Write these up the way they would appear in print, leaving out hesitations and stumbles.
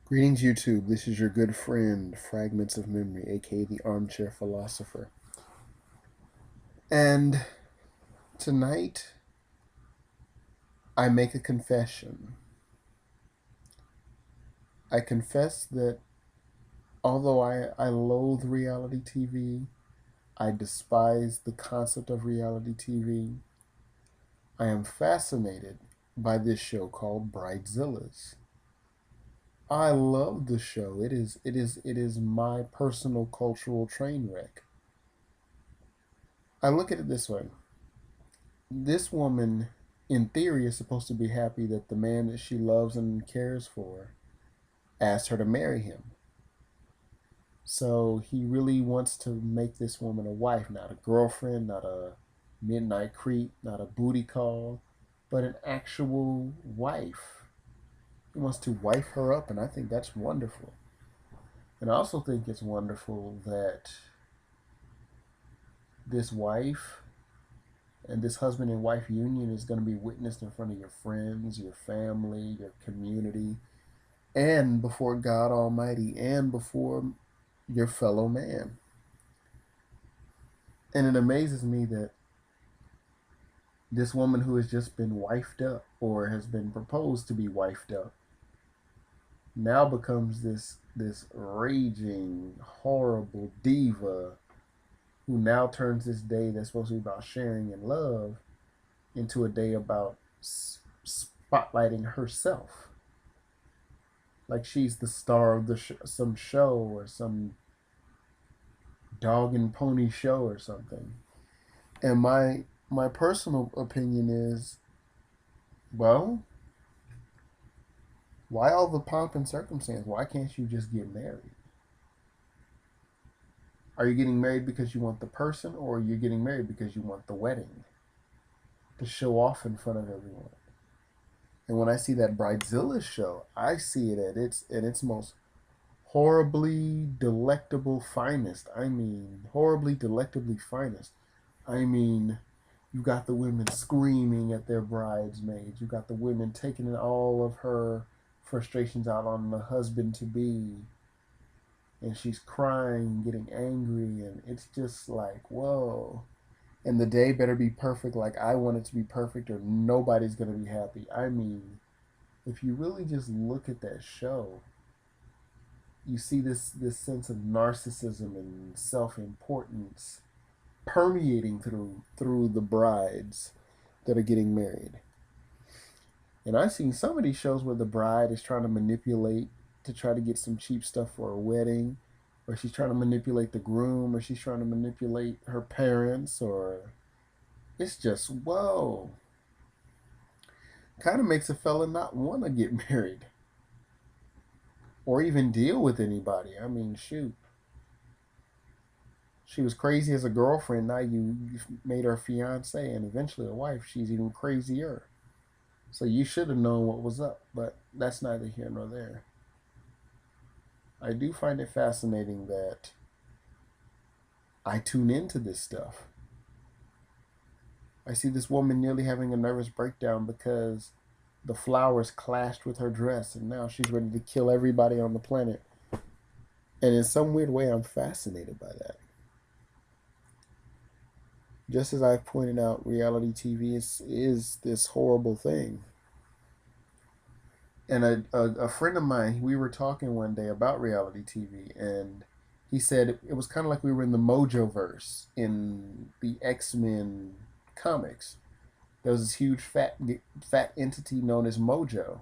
Greetings, YouTube. This is your good friend, Fragments of Memory, aka the Armchair Philosopher. And tonight, I make a confession. I confess that although I loathe reality TV, I despise the concept of reality TV, I am fascinated by this show called Bridezillas. I love the show. It is my personal cultural train wreck. I look at it this way. This woman, in theory, is supposed to be happy that the man that she loves and cares for asked her to marry him. So he really wants to make this woman a wife, not a girlfriend, not a midnight creep, not a booty call, but an actual wife. He wants to wife her up, and I think that's wonderful. And I also think it's wonderful that this wife and this husband and wife union is going to be witnessed in front of your friends, your family, your community, and before God Almighty, and before your fellow man. And it amazes me that this woman who has just been wifed up or has been proposed to be wifed up now becomes this raging, horrible diva who now turns this day that's supposed to be about sharing and love into a day about spotlighting herself, like she's the star of some show or some dog and pony show or something. And my personal opinion is, well, why all the pomp and circumstance? Why can't you just get married? Are you getting married because you want the person, or are you getting married because you want the wedding to show off in front of everyone? And when I see that Bridezillas show, I see it at its most horribly delectable finest. I mean, horribly delectably finest. I mean, you got the women screaming at their bridesmaids. You got the women taking all of her frustrations out on the husband to be. And she's crying, getting angry, and it's just like, whoa. And the day better be perfect like I want it to be perfect, or nobody's going to be happy. I mean, if you really just look at that show, you see this sense of narcissism and self-importance permeating through the brides that are getting married. And I've seen some of these shows where the bride is trying to manipulate to try to get some cheap stuff for a wedding, or she's trying to manipulate the groom, or she's trying to manipulate her parents, or it's just whoa. Kind of makes a fella not want to get married or even deal with anybody. I mean, shoot. She was crazy as a girlfriend. Now you made her fiance and eventually a wife. She's even crazier. So you should have known what was up, but that's neither here nor there. I do find it fascinating that I tune into this stuff. I see this woman nearly having a nervous breakdown because the flowers clashed with her dress, and now she's ready to kill everybody on the planet. And in some weird way, I'm fascinated by that. Just as I've pointed out, reality TV is this horrible thing. And a friend of mine, we were talking one day about reality TV, and he said it was kind of like we were in the Mojo verse in the X-Men comics. There was this huge fat entity known as Mojo,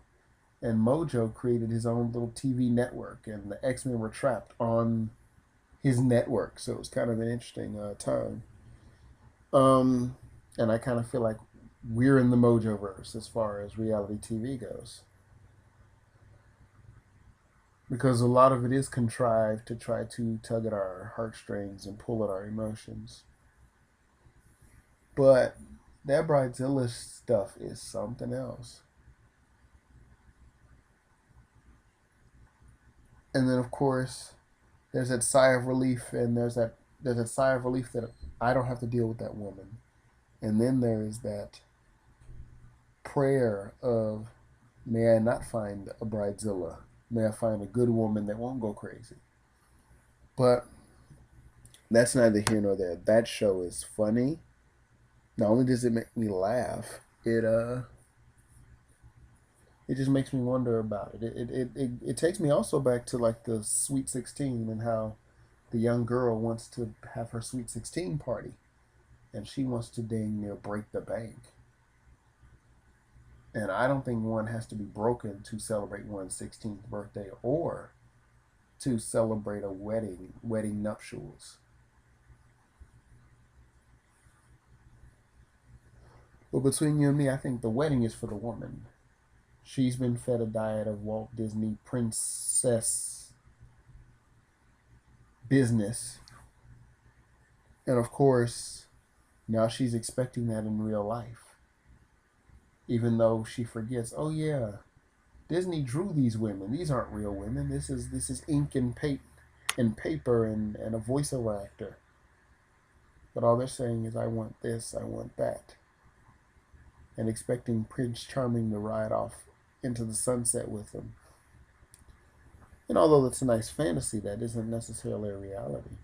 and Mojo created his own little TV network, and the X-Men were trapped on his network. So it was kind of an interesting time. Um, and I kind of feel like we're in the Mojo verse as far as reality TV goes, because a lot of it is contrived to try to tug at our heartstrings and pull at our emotions. But that Bridezilla stuff is something else. And then of course there's that sigh of relief, and there's a sigh of relief that I don't have to deal with that woman. And then there is that prayer of, may I not find a bridezilla. May I find a good woman that won't go crazy. But that's neither here nor there. That show is funny. Not only does it make me laugh, it just makes me wonder about it. It takes me also back to like the Sweet 16 and how the young girl wants to have her Sweet 16 party and she wants to dang near break the bank. And I don't think one has to be broken to celebrate one's 16th birthday or to celebrate a wedding nuptials. But between you and me, I think the wedding is for the woman. She's been fed a diet of Walt Disney princess business. And of course, now she's expecting that in real life. Even though she forgets, oh yeah, Disney drew these women. These aren't real women. This is ink and paper and a voiceover actor. But all they're saying is I want this, I want that. And expecting Prince Charming to ride off into the sunset with them. And although that's a nice fantasy, that isn't necessarily a reality.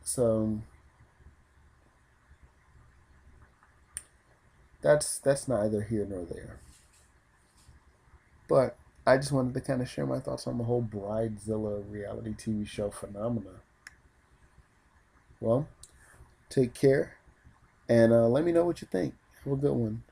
So that's neither here nor there. But I just wanted to kind of share my thoughts on the whole Bridezilla reality TV show phenomena. Well, take care and let me know what you think. Have a good one.